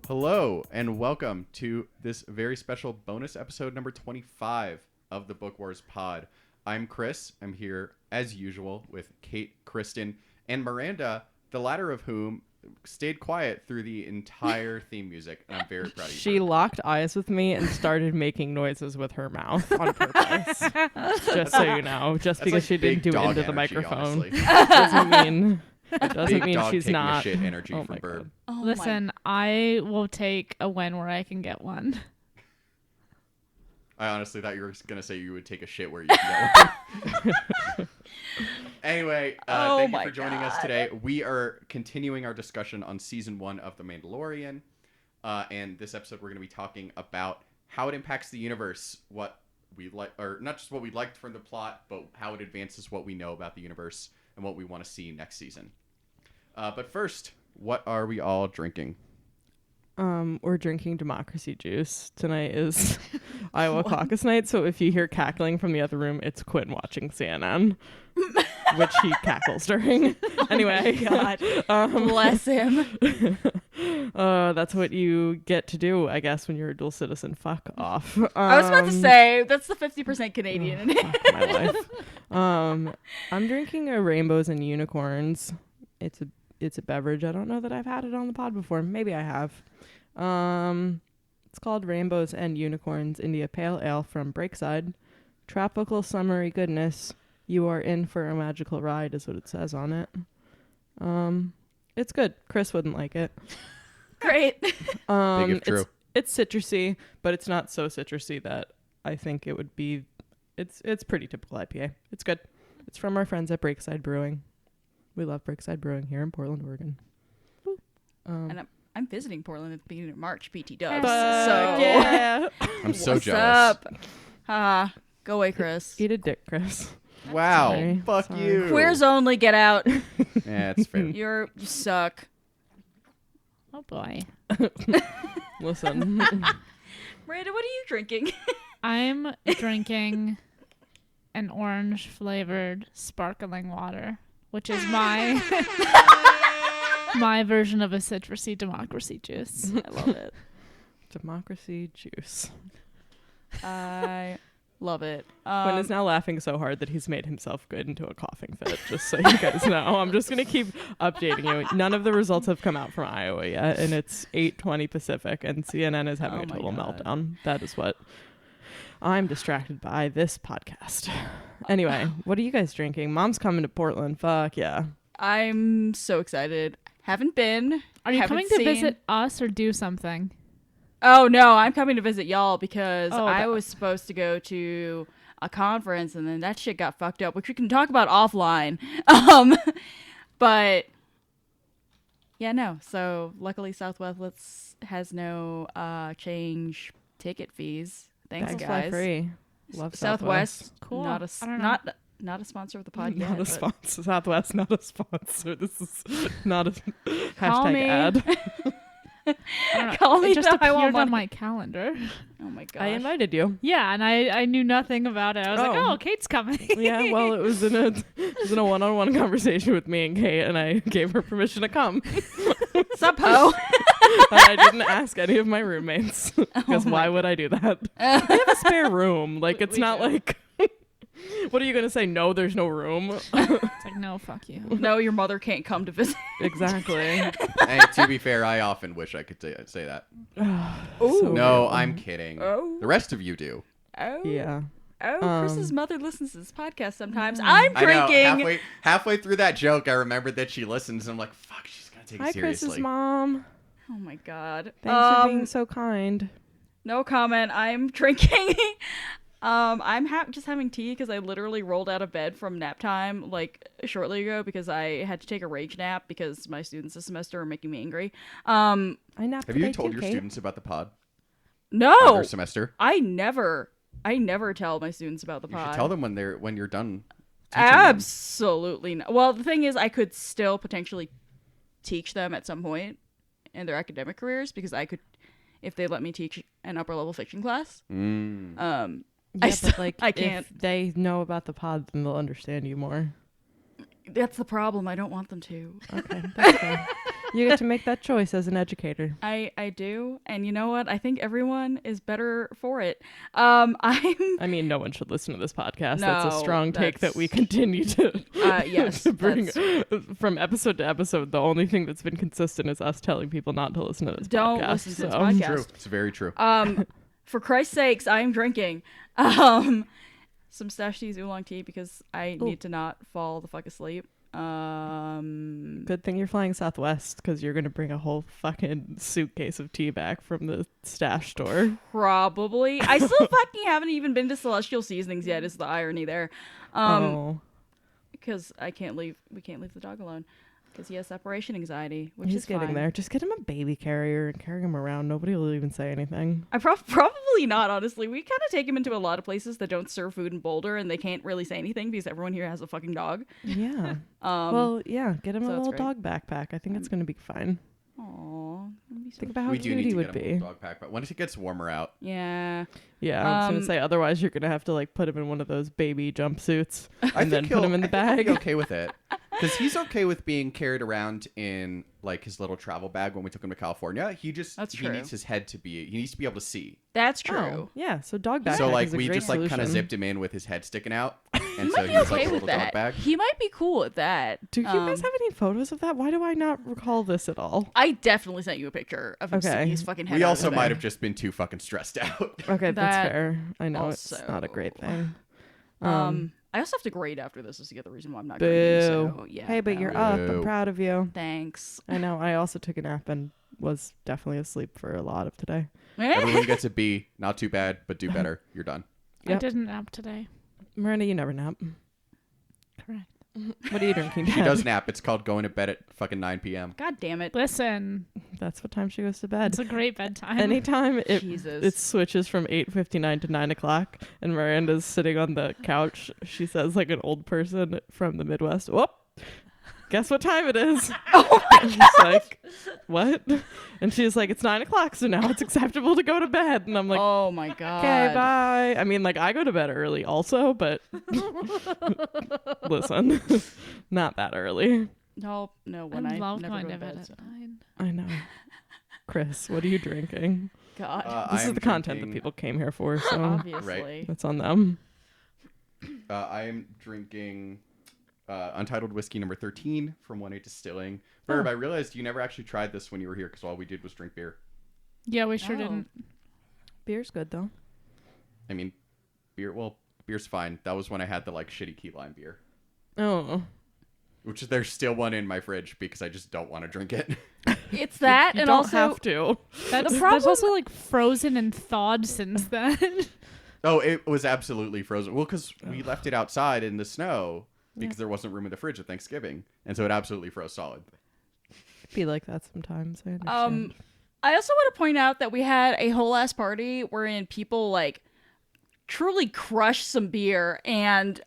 Hello, and welcome to this very special bonus episode number 25 of the Book Wars Pod. I'm Chris. I'm here, as usual, with Kate, Kristen, and Miranda, the latter of whom stayed quiet through the entire theme music, and I'm very proud of you. She locked eyes with me and started making noises with her mouth on purpose. Just so you know, just because she didn't do it into the microphone doesn't mean... It doesn't mean she's not. Shit energy oh from my Bird. God. Listen, I will take a win where I can get one. I honestly thought you were going to say you would take a shit where you can get one. Anyway, thank you for joining us today. We are continuing our discussion on Season 1 of The Mandalorian. And this episode, we're going to be talking about how it impacts the universe, what we like, or not just what we liked from the plot, but how it advances what we know about the universe and what we want to see next season. But first, what are we all drinking? We're drinking democracy juice. Tonight is Iowa caucus night, so if you hear cackling from the other room, it's Quinn watching CNN, which he cackles during. Anyway, God. Bless him. That's what you get to do, I guess, when you're a dual citizen. Fuck off. I was about to say, that's the 50% Canadian in it. Fuck my life. I'm drinking a Rainbows and Unicorns. It's a beverage. I don't know that I've had it on the pod before. Maybe I have. It's called Rainbows and Unicorns India Pale Ale from Breakside. Tropical summery goodness. You are in for a magical ride is what it says on it. It's good. Chris wouldn't like it. Great. Big if true. It's citrusy, but it's not so citrusy that I think it would be. It's pretty typical IPA. It's good. It's from our friends at Breakside Brewing. We love Breakside Brewing here in Portland, Oregon. And I'm visiting Portland at the beginning of March, PT Dubs. So yeah. I'm so What's jealous. up? Go away, Chris. Eat a dick, Chris. Wow. Sorry. Fuck Sorry. you. Queers only, get out. Yeah, it's fair. You suck. Oh boy. Listen. Miranda, what are you drinking? I'm drinking an orange flavored sparkling water, which is my my version of a citrusy democracy juice. I love it. Democracy juice. I love it. Quinn is now laughing so hard that he's made himself good into a coughing fit, just so you guys know. I'm just going to keep updating you. None of the results have come out from Iowa yet, and it's 8:20 Pacific, and CNN is having a total meltdown. That is what I'm distracted by this podcast. Anyway, what are you guys drinking? Mom's coming to Portland. Fuck yeah. I'm so excited. Haven't been. Are you haven't coming to seen. visit us or do something? Oh, no, I'm coming to visit y'all because Oh, I that- was supposed to go to a conference and then that shit got fucked up, which we can talk about offline. But yeah, no. So luckily Southwest has no change ticket fees. Thanks, Bags fly guys. free. Love Southwest, Cool. not I don't know. not a sponsor of the pod Not yet, a but sponsor. Southwest, not a sponsor. This is not a Call hashtag me. ad. I don't know. Call me It just now, I want appeared money. on my calendar. Oh my gosh. I invited you. Yeah, and I knew nothing about it. I was like, Oh. oh, Kate's coming. Yeah, well, it was in a one-on-one conversation with me and Kate, and I gave her permission to come. Sup, ho? And I didn't ask any of my roommates because why would I do that? We have a spare room. Like, it's We not do. like. What are you gonna say? No, there's no room. It's like, no, fuck you. No, your mother can't come to visit. Exactly. And to be fair, I often wish I could say that. So No, weird. I'm kidding. Oh. The rest of you do. Oh. Yeah. Oh, Chris's mother listens to this podcast sometimes. Mm. I'm I know. drinking. Halfway through that joke, I remembered that she listens, and I'm like, fuck, she's gonna take Hi, it seriously. Chris's mom. Oh my god. Thanks for being so kind. No comment. I'm drinking. I'm just having tea because I literally rolled out of bed from nap time like shortly ago because I had to take a rage nap because my students this semester are making me angry. I napped Have you today told too, your Kate. students about the pod? No, Their semester. I never tell my students about the You pod. should tell them when you're done. Absolutely not. Well, the thing is, I could still potentially teach them at some point in their academic careers because I could, if they let me teach an upper level fiction class. Yeah, but like, I can't. If they know about the pod, then they'll understand you more. That's the problem. I don't want them to. Okay, that's fair. You get to make that choice as an educator. I do, and you know what? I think everyone is better for it. I mean, no one should listen to this podcast. That's a strong take that we continue to, yes, to bring from episode to episode. The only thing that's been consistent is us telling people not to listen to this podcast. Don't listen to this podcast. True. It's very true. For Christ's sakes, I am drinking some Stash Tea's oolong tea because I need to not fall the fuck asleep. Good thing you're flying Southwest because you're gonna bring a whole fucking suitcase of tea back from the stash store. Probably. I still fucking haven't even been to Celestial Seasonings yet. Is the irony there? Because we can't leave the dog alone because he has separation anxiety, which He's is getting fine. there. Just get him a baby carrier and carry him around. Nobody will even say anything. I probably not, honestly. We kind of take him into a lot of places that don't serve food in Boulder, and they can't really say anything because everyone here has a fucking dog. Yeah. Well, yeah. Get him so a that's little great. dog backpack. I think it's gonna be fine. Aww. Think about how We do cute need he to would get him a be. little dog pack, but once it gets warmer out, Yeah. Yeah, I was gonna say otherwise you're gonna have to like put him in one of those baby jumpsuits I and then think put him in the I think bag. he'll be okay with it because he's okay with being carried around in like his little travel bag when we took him to California. He true. needs his head to be. He needs to be able to see. That's Oh, true. yeah, so dog backpack. So like is a we great just like kind of solution. zipped him in with his head sticking out, and He so might he be was like okay a with little that. dog bag. He might be cool with that. Do you guys have any photos of that? Why do I not recall this at all? I definitely sent you a picture of him Okay. sticking his fucking head We out also of might there. have just been too fucking stressed out. Okay, that's That fair. I know it's also- not a great thing. I also have to grade after this is the other reason why I'm not grading. So yeah. Hey, but you're no. up. Boo. I'm proud of you. Thanks. I know. I also took a nap and was definitely asleep for a lot of today. Everyone gets a B. Not too bad, but do better. You're done. I Yep. didn't nap today. Miranda, you never nap. Correct. What are you drinking? She Dad? does nap. It's called going to bed at fucking 9 p.m. God damn it. Listen, That's what time she goes to bed. it's a great bedtime. Anytime Jesus. it switches from 8:59 to 9 o'clock and Miranda's sitting on the couch, she says like an old person from the Midwest, whoop, guess what time it is? Oh my And god. she's like, what? And she's like, it's 9 o'clock, so now it's acceptable to go to bed. And I'm like, Oh my god. okay, bye. I mean, like, I go to bed early also, but listen, not that early. No, when I I love never going go to bed bed. at So. 9. I know. Chris, what are you drinking? God. This I is am the content that drinking- people came here for, so Obviously. that's on them. I am drinking Untitled Whiskey number 13 from 1-8 Distilling. Verb, I realized you never actually tried this when you were here because all we did was drink beer. Yeah, we sure Oh. didn't. Beer's good, though. I mean, beer's fine. That was when I had the like shitty key lime beer, Oh. which there's still one in my fridge because I just don't want to drink it. It's that, You and don't also have to. That's also like frozen and thawed since then. Oh, it was absolutely frozen. Well, because we left it outside in the snow because there wasn't room in the fridge at Thanksgiving, and so it absolutely froze solid. Be like that sometimes. I understand. I also want to point out that we had a whole ass party wherein people like truly crushed some beer, and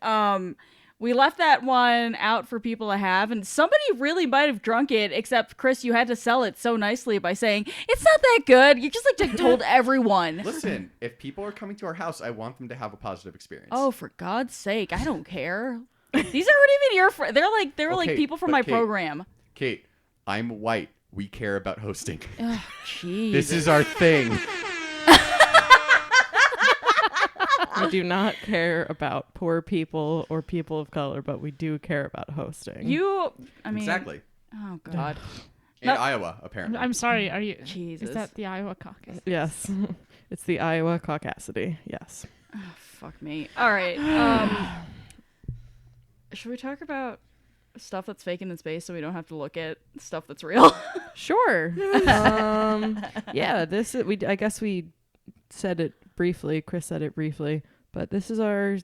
we left that one out for people to have, and somebody really might have drunk it, except Chris, you had to sell it so nicely by saying it's not that good. You just like told everyone. Listen, if people are coming to our house, I want them to have a positive experience. Oh, for God's sake, I don't care. These aren't even your friends. They were like Okay, people from but my Kate- program. Kate, I'm white. We care about hosting. Ugh, jeez. This is our thing. We do not care about poor people or people of color, but we do care about hosting. I mean, Exactly. Oh God. In No. Iowa, apparently. I'm sorry. Are you? Jesus. Is that the Iowa caucus? Yes. It's the Iowa caucasity. Yes. Fuck me. All right. Should we talk about stuff that's vacant in space so we don't have to look at stuff that's real? Sure. Yeah, I guess we said it briefly. Chris said it briefly, but this is are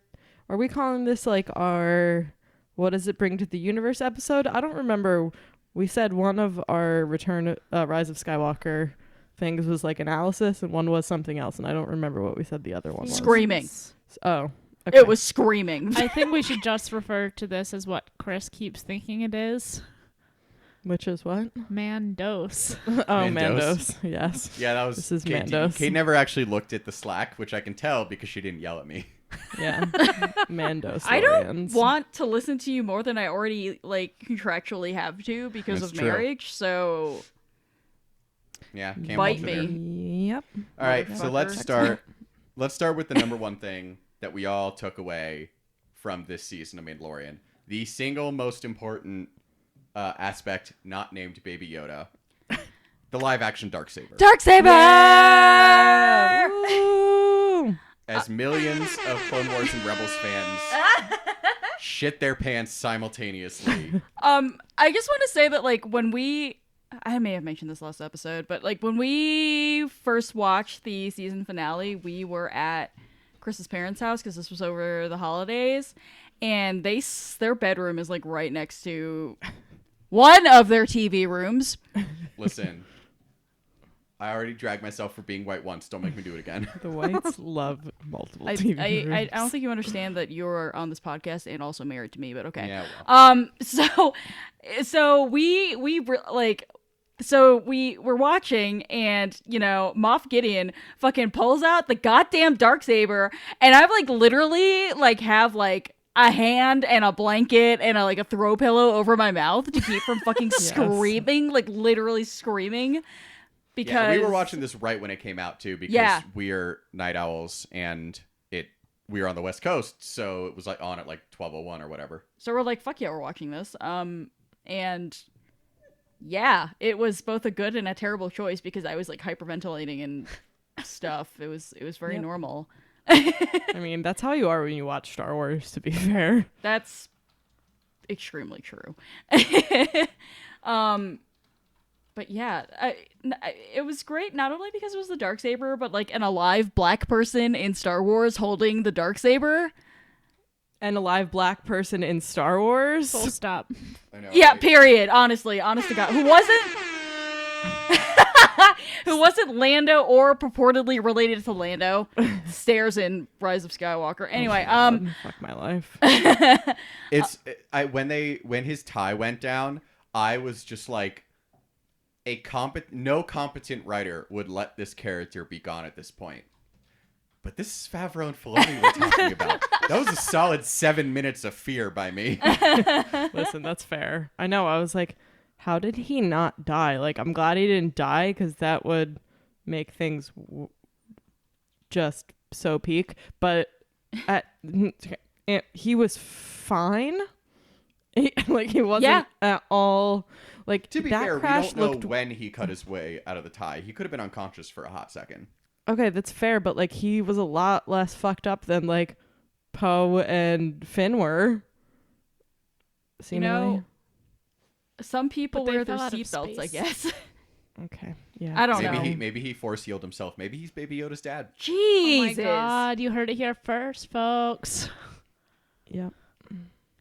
we calling this like our what does it bring to the universe episode? I don't remember. We said one of our Rise of Skywalker things was like analysis and one was something else, and I don't remember what we said the other one was. Screaming. Oh, Okay. It was screaming. I think we should just refer to this as what Chris keeps thinking it is. Which is what? Mandos. Oh, Mandos. Mandos. Yes. Yeah, that was. This is Kate, Mandos. Kate never actually looked at the Slack, which I can tell because she didn't yell at me. Yeah. Mandos. I don't want to listen to you more than I already contractually have to because That's of true. marriage. So Yeah, can't Bite fault you there. me. Yep. All right, so let's Motherfucker. start. Let's start with the number one thing that we all took away from this season of Mandalorian. The single most important aspect, not named Baby Yoda, the live-action Darksaber. Darksaber. Woo! As millions of Clone Wars and Rebels fans shit their pants simultaneously. I just want to say that I may have mentioned this last episode, but when we first watched the season finale, we were at Chris's parents' house because this was over the holidays, and their bedroom is right next to one of their TV rooms. Listen, I already dragged myself for being white once. Don't make me do it again. The whites love multiple I TV don't rooms. think you understand that you're on this podcast and also married to me, but okay. Yeah, well. So we were watching, and Moff Gideon fucking pulls out the goddamn Darksaber, and I've literally have a hand and a blanket and a throw pillow over my mouth to keep from fucking Yes. screaming, literally screaming. Because Yeah, we were watching this right when it came out too, because Yeah. we're night owls and we were on the West Coast, so it was on at 12:01 or whatever. So we're fuck yeah, we're watching this. And yeah, it was both a good and a terrible choice because I was hyperventilating and stuff. It was very Yep. normal. I mean, that's how you are when you watch Star Wars, to be fair. That's extremely true. But yeah, it was great not only because it was the Darksaber, but an alive black person in Star Wars holding the Darksaber. And a live black person in Star Wars. Full stop. I know. Yeah, right? period. Honestly, honest to God, who wasn't Lando or purportedly related to Lando, stares in Rise of Skywalker. Anyway, Fuck my life. When his tie went down, I was just no competent writer would let this character be gone at this point. But this is Favreau and Filoni we're talking about. That was a solid 7 minutes of fear by me. Listen, that's fair. I know. I was like, how did he not die? I'm glad he didn't die because that would make things just so peak. But he was fine. He wasn't at all. To be that fair, we crash don't know looked when he cut his way out of the tie. He could have been unconscious for a hot second. okay. That's fair, but he was a lot less fucked up than Poe and Finn were. Seemingly. some people But they wear their fell out of seatbelts, I space. guess. Okay. Yeah. I don't Maybe know. maybe he force healed himself. Maybe he's Baby Yoda's dad. Jesus. Oh my god, you heard it here first, folks. Yep.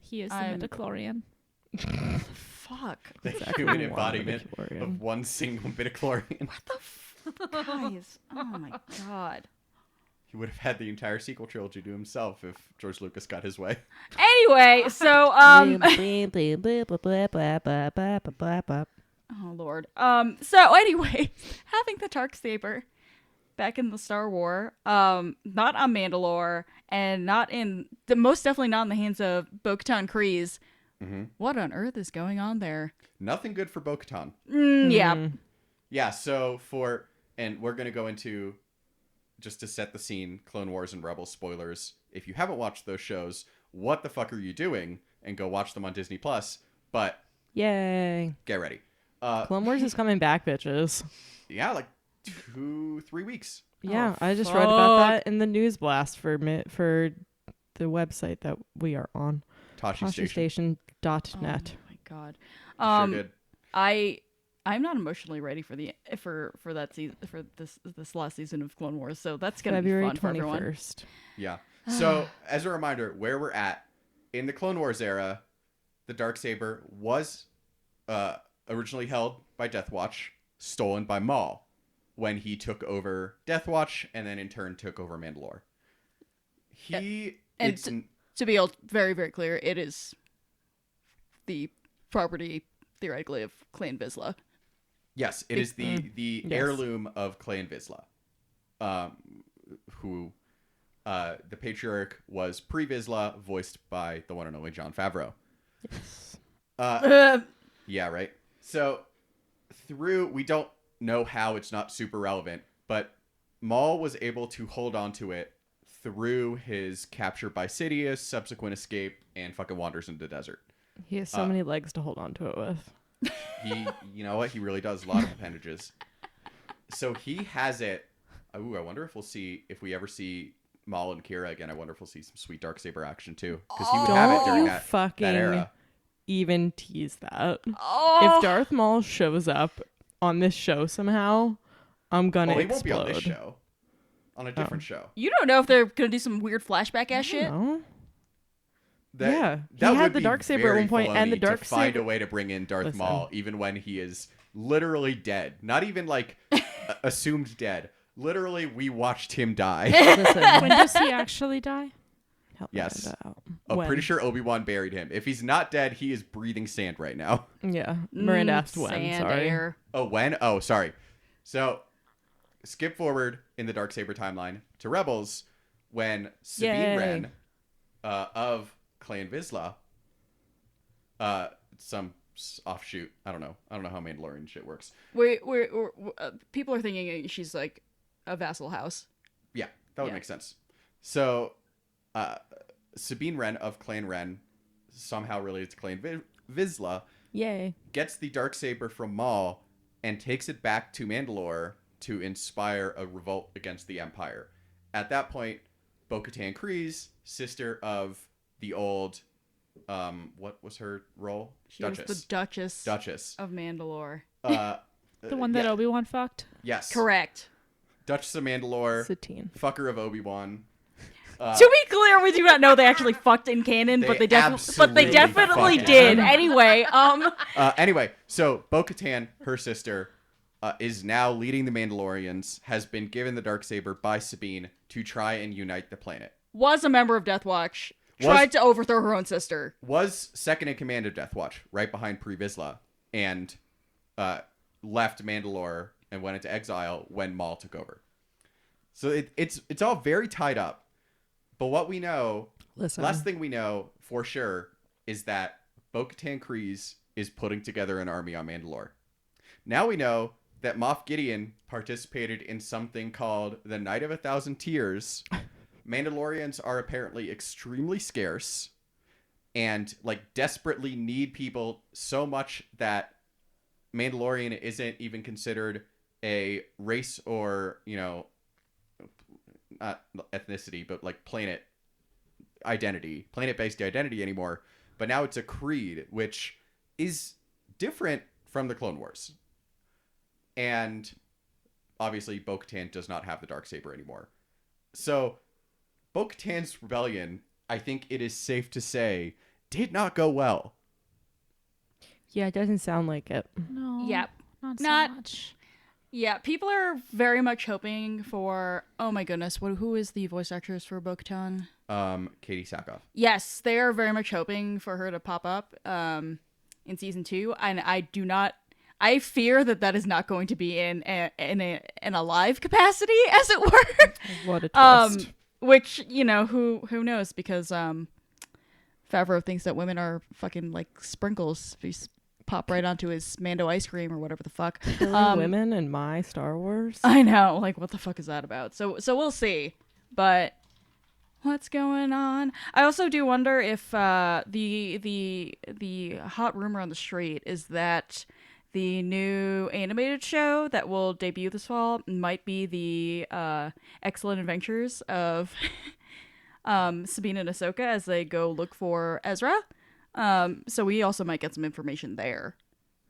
He is the I'm- midichlorian. Fuck. The Exactly human one embodiment midichlorian. of one single midichlorian. Guys. Oh my god. He would have had the entire sequel trilogy to himself if George Lucas got his way. Anyway, so oh lord. So anyway, having the Darksaber back in the Star War, not on Mandalore and most definitely not in the hands of Bo-Katan Kryze. Mm-hmm. What on earth is going on there? Nothing good for Bo-Katan. Yeah. Yeah, so and we're going to go into, just to set the scene, Clone Wars and Rebels spoilers. If you haven't watched those shows, what the fuck are you doing? And go watch them on Disney+. But Yay. get ready. Clone Wars is coming back, bitches. Yeah, 2-3 weeks. Yeah, Oh, I just read about fuck. that in the news blast for the website that we are on. Tashi Station. TashiStation.net. Oh my god. Sure did. I'm not emotionally ready for that season, for this last season of Clone Wars, so that's gonna February be fun for everyone. 21st. Yeah. So, as a reminder, where we're at, in the Clone Wars era, the Darksaber was originally held by Death Watch, stolen by Maul when he took over Death Watch and then in turn took over Mandalore. He And to be very, very clear, it is the property, theoretically, of Clan Vizsla. Yes, it is the heirloom of Clan Vizsla, who the patriarch was pre-Vizsla, voiced by the one and only Jon Favreau. Yes. Yeah, right. So we don't know how, it's not super relevant, but Maul was able to hold on to it through his capture by Sidious, subsequent escape, and fucking wanders into the desert. He has so many legs to hold on to it with. You know what? He really does. A lot of appendages. So he has it. Ooh, I wonder if we ever see Maul and Kira again. I wonder if we'll see some sweet Darksaber action too. Because he would have it during that era. Even tease that. Oh. If Darth Maul shows up on this show somehow, I'm gonna explode. He won't be on this show. On a different show. You don't know if they're gonna do some weird flashback ass shit. He had the Darksaber at one point, and the Darksaber. Find a way to bring in Darth Maul, even when he is literally dead. Not even like assumed dead. Literally, we watched him die. When does he actually die? Yes. I'm pretty sure Obi-Wan buried him. If he's not dead, he is breathing sand right now. Yeah. Miranda asked when. Sorry. Air. Oh, when? Oh, sorry. So, skip forward in the Darksaber timeline to Rebels when Sabine Wren of Clan Vizsla, some offshoot. I don't know how Mandalorian shit works. People are thinking she's like a vassal house. Yeah, that would make sense. So, Sabine Wren of Clan Wren, somehow related to Clan Vizsla, gets the Darksaber from Maul and takes it back to Mandalore to inspire a revolt against the Empire. At that point, Bo-Katan Kryze, sister of the old, what was her role? She was the Duchess of Mandalore. The one that Obi-Wan fucked? Yes. Correct. Duchess of Mandalore. Satine. Fucker of Obi-Wan. To be clear, we do not know they actually fucked in canon, but they definitely did. Anyway, Anyway, so Bo-Katan, her sister, is now leading the Mandalorians, has been given the Darksaber by Sabine to try and unite the planet. Was a member of Death Watch. Tried to overthrow her own sister. Was second in command of Death Watch, right behind Pre-Vizsla, and left Mandalore and went into exile when Maul took over. So it's all very tied up. But what we know, last thing we know for sure, is that Bo-Katan Kryze is putting together an army on Mandalore. Now we know that Moff Gideon participated in something called the Night of 1,000 Tears. Mandalorians are apparently extremely scarce and like desperately need people so much that Mandalorian isn't even considered a race or, not ethnicity, but like planet-based identity anymore. But now it's a creed, which is different from the Clone Wars. And obviously Bo-Katan does not have the Darksaber anymore. So Bo-Katan's rebellion, I think it is safe to say, did not go well. Yeah, it doesn't sound like it. No. Yep. Not so much. Yeah, people are very much hoping for... Oh my goodness, who is the voice actress for Bo-Katan? Katie Sackhoff. Yes, they are very much hoping for her to pop up in season 2, and I fear that is not going to be in a live capacity, as it were. What a twist. Which, who knows, because Favreau thinks that women are fucking like sprinkles. Pop right onto his Mando ice cream or whatever the fuck. Women in my Star Wars. I know, like what the fuck is that about? So we'll see. But what's going on? I also do wonder if the hot rumor on the street is that the new animated show that will debut this fall might be the excellent adventures of Sabine and Ahsoka as they go look for Ezra. So we also might get some information there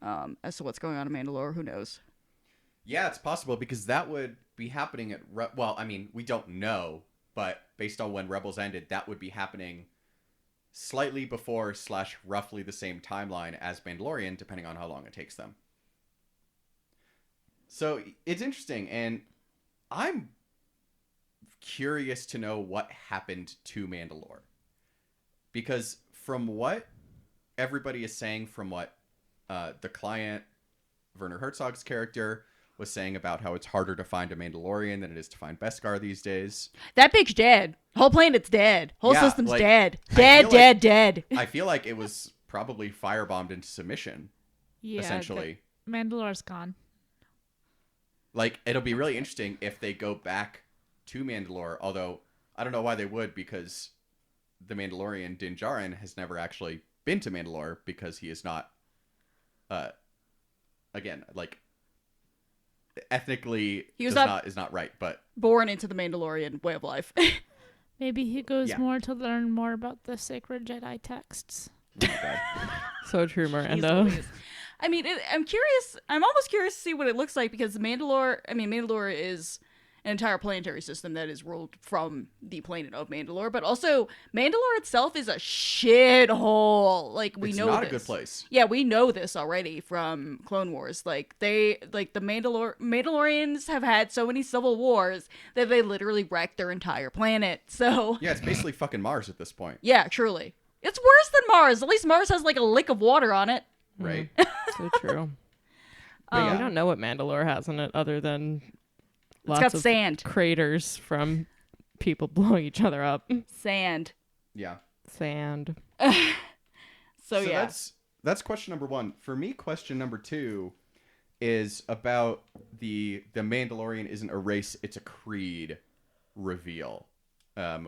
as to what's going on in Mandalore. Who knows? Yeah, it's possible because that would be happening at... we don't know, but based on when Rebels ended, that would be happening slightly before / roughly the same timeline as Mandalorian, depending on how long it takes them. So it's interesting, and I'm curious to know what happened to Mandalore. Because from what everybody is saying, from what the client, Werner Herzog's character, was saying about how it's harder to find a Mandalorian than it is to find Beskar these days. That bitch dead. Whole planet's dead. Whole Yeah, system's like, dead. I feel Dead. I feel like it was probably firebombed into submission, Yeah, essentially. Mandalore's gone. Like, it'll be really interesting if they go back to Mandalore, although I don't know why they would, because the Mandalorian, Din Djarin, has never actually been to Mandalore because he is not, again, like, ethnically He was is not right, but Born into the Mandalorian way of life. Maybe he goes Yeah. more to learn more about the sacred Jedi texts. So true, Jeez Miranda. Louise. I mean, I'm curious. I'm almost curious to see what it looks like because Mandalore is an entire planetary system that is ruled from the planet of Mandalore, but also Mandalore itself is a shithole. Like we it's know not this. a good place. Yeah, we know this already from Clone Wars. Like the Mandalorians have had so many civil wars that they literally wrecked their entire planet. So Yeah, it's basically fucking Mars at this point, yeah, truly. It's worse than Mars. At least Mars has like a lick of water on it. right? So true. But Yeah. we don't know what Mandalore has in it other than It's lots got of sand. craters from people blowing each other up. Sand. Yeah. Sand. So yeah. That's question number 1. For me, question number 2 is about the Mandalorian isn't a race, it's a creed reveal,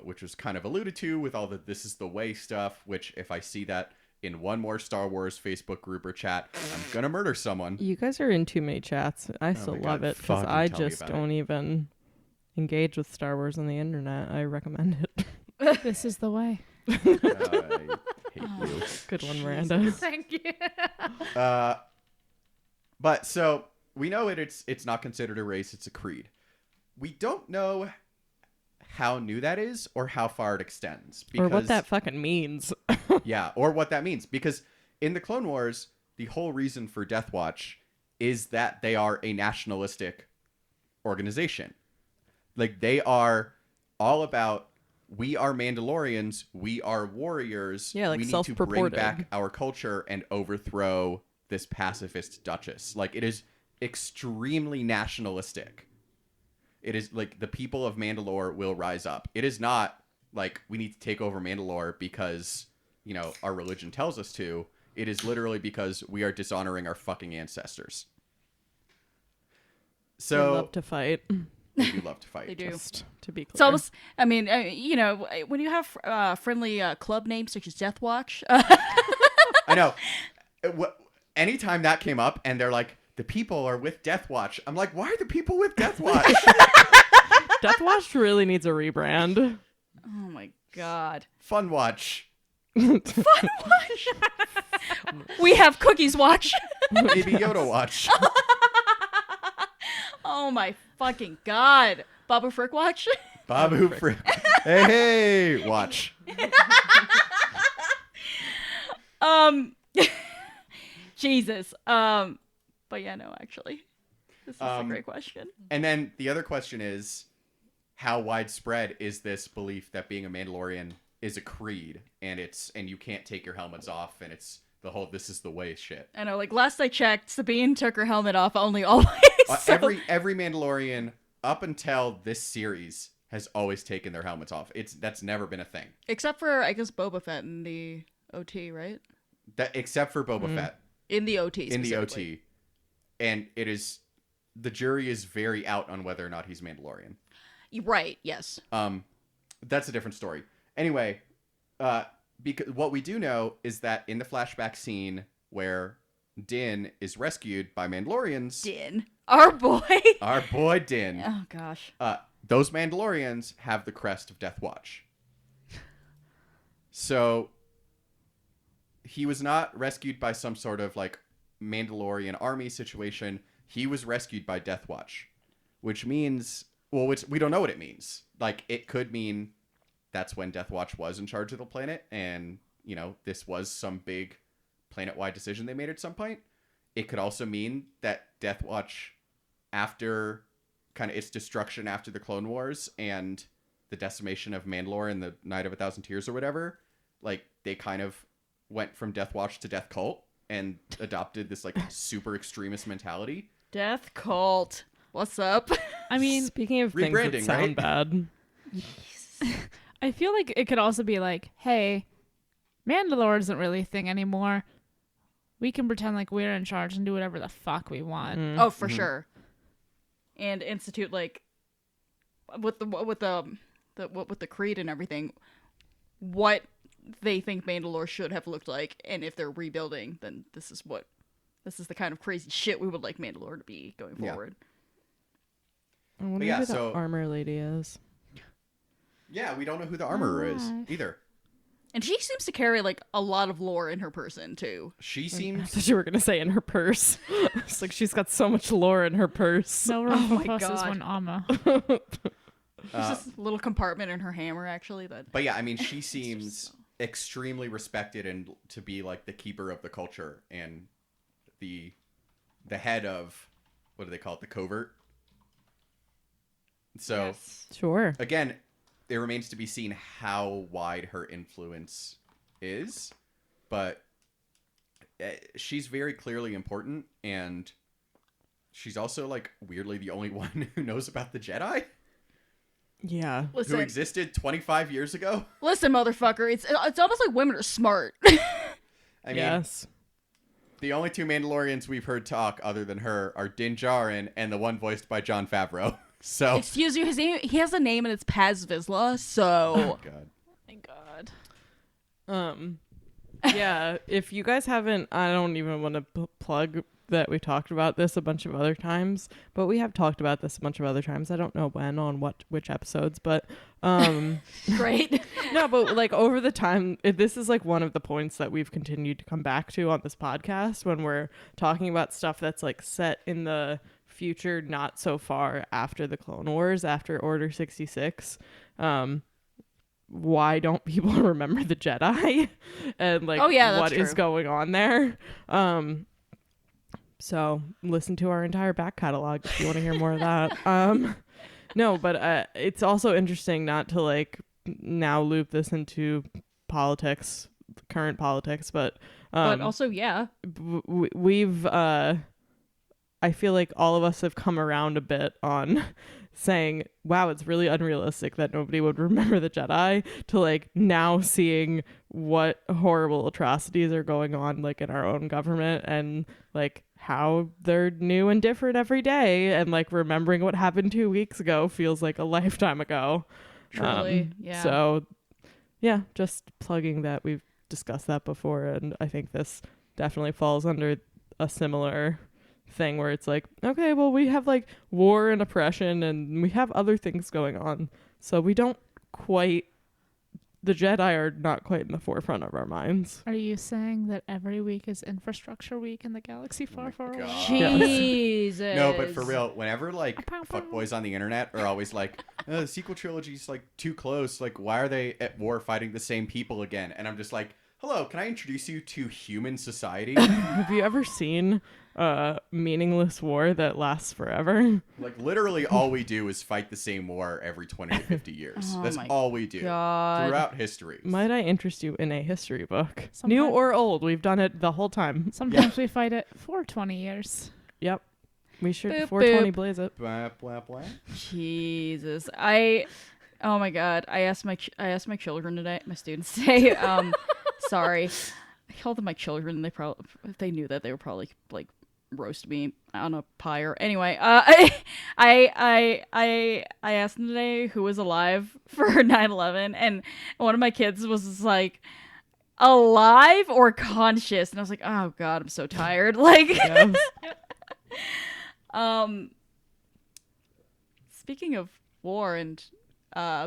which was kind of alluded to with all the "this is the way" stuff. Which, if I see that in one more Star Wars Facebook group or chat, I'm gonna murder someone. You guys are in too many chats. I still my love God, it because fucking I tell me just about it. don't even engage with Star Wars on the internet. I recommend it. This is the way. I hate you. Good one, Miranda. Thank you. But so we know it's not considered a race; it's a creed. We don't know how new that is or how far it extends, Or what that fucking means. yeah, or what that means. Because in the Clone Wars, the whole reason for Death Watch is that they are a nationalistic organization. Like, they are all about, we are Mandalorians, we are warriors, Yeah, like we need to bring self-purported. back our culture and overthrow this pacifist duchess. Like, it is extremely nationalistic. It is like the people of Mandalore will rise up. It is not like we need to take over Mandalore because, you know, our religion tells us to. It is literally because we are dishonoring our fucking ancestors. So They love to fight. they do love to fight. They do. Just to be clear. It's almost, I mean, you know, when you have friendly club names such as Death Watch, I know. Anytime that came up and they're like, the people are with Death Watch, I'm like, why are the people with Death Watch? Death Watch really needs a rebrand. oh my god. Fun Watch. We have Cookies Watch. Maybe Yoda Watch. Oh my fucking god. Babu Frick Watch. Babu Frick. Hey, Watch. Jesus. But yeah, no, actually. This is a great question. And then the other question is, how widespread is this belief that being a Mandalorian is a creed and you can't take your helmets off and it's the whole "this is the way" shit. I know, like last I checked, Sabine took her helmet off only always. So- Every Mandalorian up until this series has always taken their helmets off. That's never been a thing. Except for, I guess, Boba Fett in the OT, right? Except for Boba Fett In the OT, in the specifically. OT, and the jury is very out on whether or not he's Mandalorian. Right, yes. That's a different story. Anyway, because what we do know is that in the flashback scene where Din is rescued by Mandalorians, Din. Our boy. our boy Din, Oh, gosh. those Mandalorians have the crest of Death Watch. So he was not rescued by some sort of like Mandalorian army situation. He was rescued by Death Watch, which means, well, we don't know what it means. Like, it could mean that's when Death Watch was in charge of the planet, and, you know, this was some big planet-wide decision they made at some point. It could also mean that Death Watch, after kind of its destruction after the Clone Wars and the decimation of Mandalore and the Night of a Thousand Tears or whatever, like they kind of went from Death Watch to Death Cult and adopted this like super extremist mentality. Death Cult. What's up? I mean, speaking of things that sound bad, I feel like it could also be like, hey, Mandalore isn't really a thing anymore. We can pretend like we're in charge and do whatever the fuck we want. Oh, for sure. And institute like with the creed and everything, what they think Mandalore should have looked like, and if they're rebuilding, then this is the kind of crazy shit we would like Mandalore to be going forward. I wonder who the armor lady is. Yeah, we don't know who the armorer is either. And she seems to carry like a lot of lore in her person too. She seems. I thought you were gonna say in her purse. It's like she's got so much lore in her purse. No room for fuss when Amma. There's this little compartment in her hammer, actually. But yeah, I mean, she seems extremely respected and to be like the keeper of the culture and the head of, what do they call it, the covert. So yes. Sure. Again, it remains to be seen how wide her influence is, but she's very clearly important, and she's also like weirdly the only one who knows about the Jedi. Yeah. Listen, who existed 25 years ago. Listen, motherfucker, it's almost like women are smart. I mean, yes. The only two Mandalorians we've heard talk other than her are Din Djarin and the one voiced by Jon Favreau. So excuse you, he has a name and it's Paz Vizsla, so oh god. My god. Yeah, if you guys haven't, I don't even want to plug that we talked about this a bunch of other times, but we have talked about this a bunch of other times. I don't know when on which episodes, but great. No, but like over the time, this is like one of the points that we've continued to come back to on this podcast when we're talking about stuff that's like set in the future, not so far after the Clone Wars, after Order 66. Why don't people remember the Jedi and like what is going on there? So listen to our entire back catalog if you want to hear more of that. No, but it's also interesting not to like now loop this into politics, current politics, but also, yeah, we've I feel like all of us have come around a bit on saying, wow, it's really unrealistic that nobody would remember the Jedi, to like now seeing what horrible atrocities are going on like in our own government and like how they're new and different every day, and like remembering what happened 2 weeks ago feels like a lifetime ago. Truly, yeah. So yeah, just plugging that. We've discussed that before, and I think this definitely falls under a similar thing where it's like, okay, well, we have like war and oppression and we have other things going on, so we don't quite, the Jedi are not quite in the forefront of our minds. Are you saying that every week is infrastructure week in the galaxy far, far away? Jesus. No, but for real, whenever like fuckboys on the internet are always like, the sequel trilogy's like too close, like why are they at war fighting the same people again? And I'm just like, hello, can I introduce you to human society? Have you ever seen meaningless war that lasts forever? Like literally all we do is fight the same war every 20 to 50 years. That's all we do throughout history. Might I interest you in a history book? New or old, we've done it the whole time. Sometimes we fight it for 20 years. Yep. We should Boop, 420 boop. blaze it. Blah, blah, blah. Jesus. Oh my god. I asked my children today, my students today, sorry. I called them my children, and they probably, if they knew that, they would probably like roast me on a pyre. Anyway, I asked them today who was alive for 9/11, and one of my kids was just like, alive or conscious? And I was like, oh god, I'm so tired. Like, Yes. Speaking of war and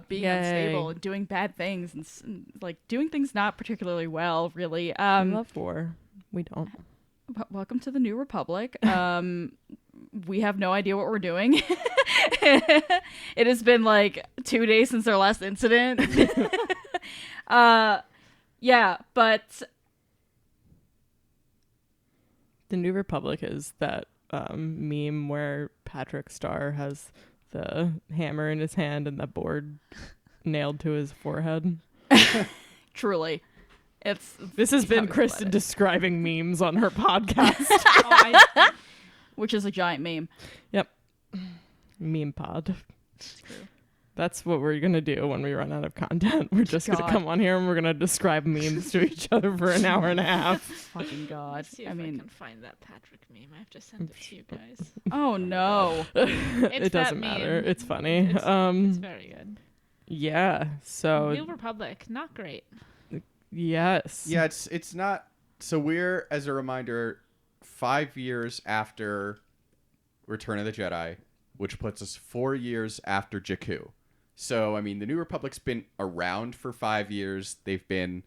being Yay. unstable and doing bad things and like doing things not particularly well, really. We love war. We don't. Welcome to the New Republic. We have no idea what we're doing. It has been like 2 days since our last incident. Yeah, but The New Republic is that meme where Patrick Star has the hammer in his hand and the board nailed to his forehead. Truly. This has been how Kristen describing memes on her podcast. Which is a giant meme. Yep. Meme pod. That's what we're going to do when we run out of content. We're just going to come on here and we're going to describe memes to each other for an hour and a half. Fucking God. Let's see if I can find that Patrick meme. I have to send it to you guys. Oh, no. It doesn't matter. It's funny. It's very good. Yeah. So New Republic, not great. Yes. Yeah, it's not. So we're, as a reminder, 5 years after Return of the Jedi, which puts us 4 years after Jakku. So, I mean, the New Republic's been around for 5 years. They've been,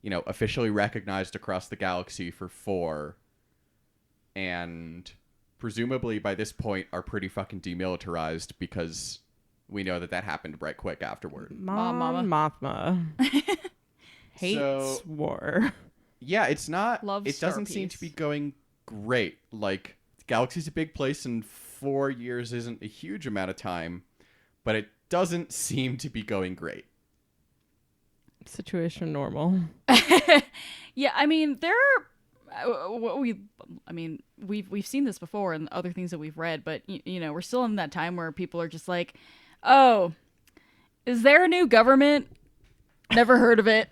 officially recognized across the galaxy for 4. And presumably by this point are pretty fucking demilitarized because we know that happened right quick afterward. Mama Mothma hates war. Yeah, it's not. Loves it doesn't Star seem Peace. to be going great. Like, the galaxy's a big place, and 4 years isn't a huge amount of time, but it doesn't seem to be going great. Situation normal. Yeah, I mean, we've seen this before in other things that we've read, but we're still in that time where people are just like, "Oh, is there a new government? Never heard of it."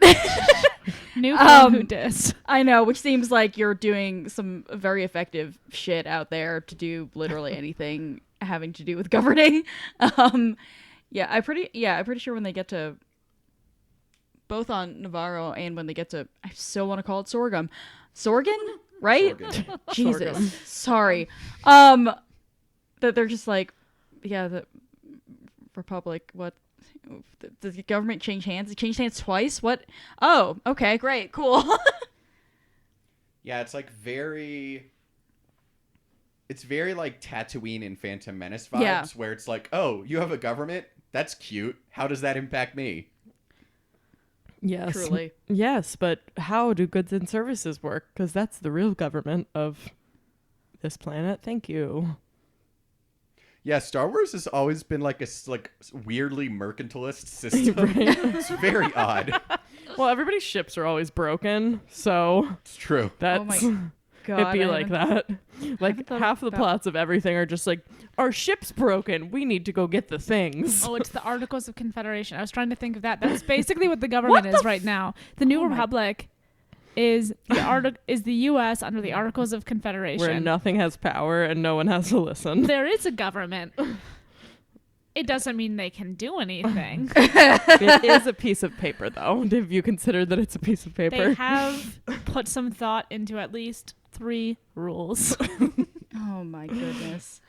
New who dis. I know, which seems like you're doing some very effective shit out there to do literally anything having to do with governing. I'm pretty sure when they get to both on Navarro and when they get to, I still want to call it Sorghum. Sorgan, right? Sorgan. Jesus. Sorghum. Sorry. That they're just like, yeah, the Republic, what? Does the government change hands? It changed hands twice? What? Oh, okay, great, cool. Yeah, it's very like Tatooine and Phantom Menace vibes, Yeah. where it's like, oh, you have a government? That's cute. How does that impact me? Yes. Truly. Yes, but how do goods and services work? Because that's the real government of this planet. Thank you. Yeah, Star Wars has always been like a weirdly mercantilist system. Right? It's very odd. Well, everybody's ships are always broken, so It's true. that's Oh my God, it'd be I like haven't- that. Like thought half the about- plots of everything are just like, our ship's broken. We need to go get the things. Oh, it's the Articles of Confederation. I was trying to think of that. That's basically what the government is right now. The New Republic is the U.S. under the Articles of Confederation. Where nothing has power and no one has to listen. There is a government. It doesn't mean they can do anything. It is a piece of paper, though. Have you considered that it's a piece of paper? They have put some thought into at least 3 rules. Oh my goodness.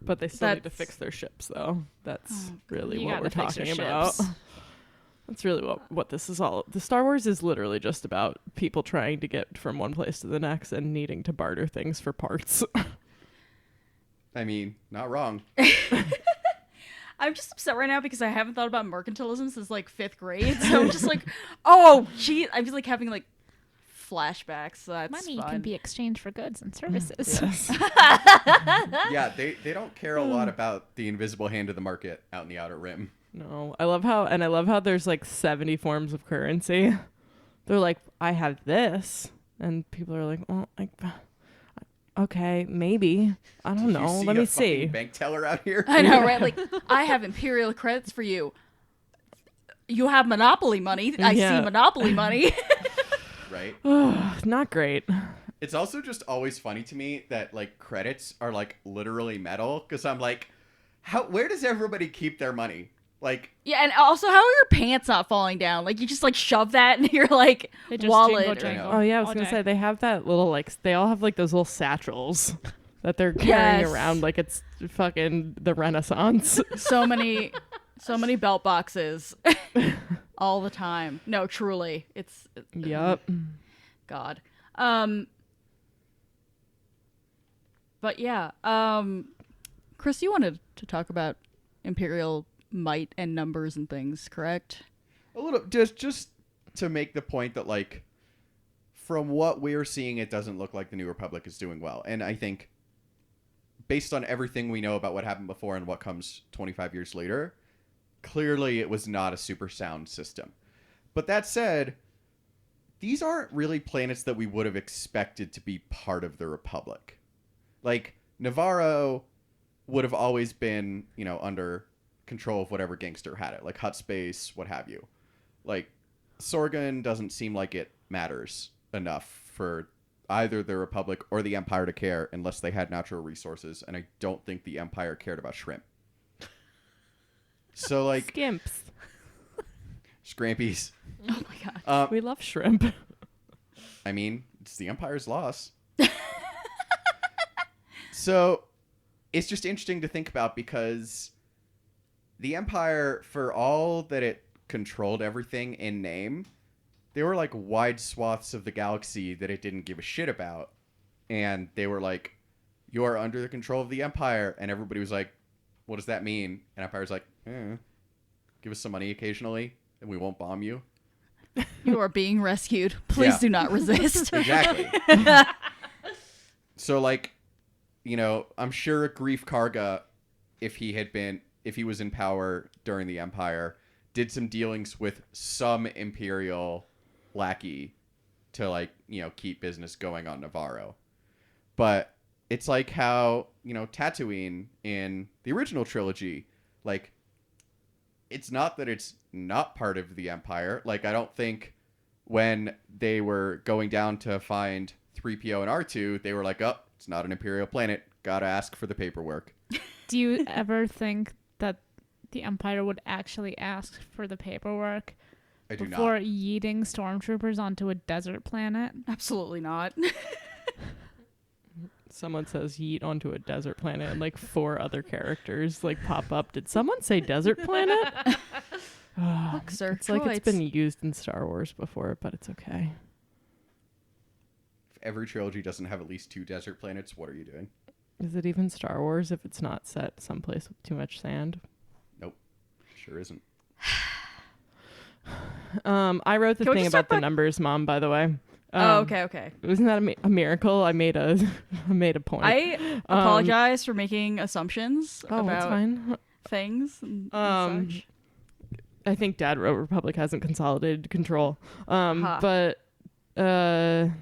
But they still need to That's- fix their ships, though. That's really You what gotta we're fix your talking about. ships. That's really what this is all. The Star Wars is literally just about people trying to get from one place to the next and needing to barter things for parts. I mean, not wrong. I'm just upset right now because I haven't thought about mercantilism since like 5th grade. So I'm just like, oh, gee, I'm just like having like flashbacks. So that's Money fun. can be exchanged for goods and services. Yeah, they don't care a lot about the invisible hand of the market out in the Outer Rim. No, I love how there's like 70 forms of currency. They're like, I have this, and people are like, well, like, okay, maybe. I don't know. Let me see. Bank teller out here. I know, right? Like, I have imperial credits for you. You have monopoly money. I Yeah. see monopoly money. Right. Not great. It's also just always funny to me that like credits are like literally metal because I'm like, where does everybody keep their money? Like, Yeah, and also, how are your pants not falling down? Like, you just like shove that in your like They just wallet. jingle, jingle. Oh yeah, I was all gonna day. say they have that little they all have like those little satchels that they're carrying Yes. around like it's fucking the Renaissance. So many belt boxes all the time. No, truly, it's Yep. God. But yeah, Chris, you wanted to talk about imperial might and numbers and things, correct? a little just to make the point that like from what we're seeing, it doesn't look like the New Republic is doing well. And I think based on everything we know about what happened before and what comes 25 years later, clearly it was not a super sound system. But that said, these aren't really planets that we would have expected to be part of the Republic. Like, Navarro would have always been, you know, under control of whatever gangster had it, like Hut Space, what have you. Like, Sorgan doesn't seem like it matters enough for either the Republic or the Empire to care unless they had natural resources, and I don't think the Empire cared about shrimp. So, like... Skimps. Scrampies. Oh my god. We love shrimp. I mean, it's the Empire's loss. So, it's just interesting to think about because the Empire, for all that it controlled everything in name, there were like wide swaths of the galaxy that it didn't give a shit about. And they were like, you are under the control of the Empire. And everybody was like, what does that mean? And Empire's like, give us some money occasionally and we won't bomb you. You are being rescued. Please do not resist. Exactly. So, like, you know, I'm sure Grief Karga, if he was in power during the Empire, did some dealings with some Imperial lackey to, like, you know, keep business going on Navarro. But it's like how, you know, Tatooine in the original trilogy, like, it's not that it's not part of the Empire. Like, I don't think when they were going down to find 3PO and R2, they were like, oh, it's not an Imperial planet. Gotta ask for the paperwork. Do you ever think that the Empire would actually ask for the paperwork I do before not. yeeting stormtroopers onto a desert planet? Absolutely not. Someone says yeet onto a desert planet and like 4 other characters like pop up. Did someone say desert planet? Look, sir. It's like it's been used in Star Wars before, but it's okay. If every trilogy doesn't have at least 2 desert planets, what are you doing? Is it even Star Wars if it's not set someplace with too much sand? Nope. Sure isn't. I wrote the Can we thing just about talk the about- numbers, Mom, by the way. Okay. Wasn't that a miracle? I made a point. I apologize for making assumptions that's about fine. things and such. I think Dad wrote Republic hasn't consolidated control. But the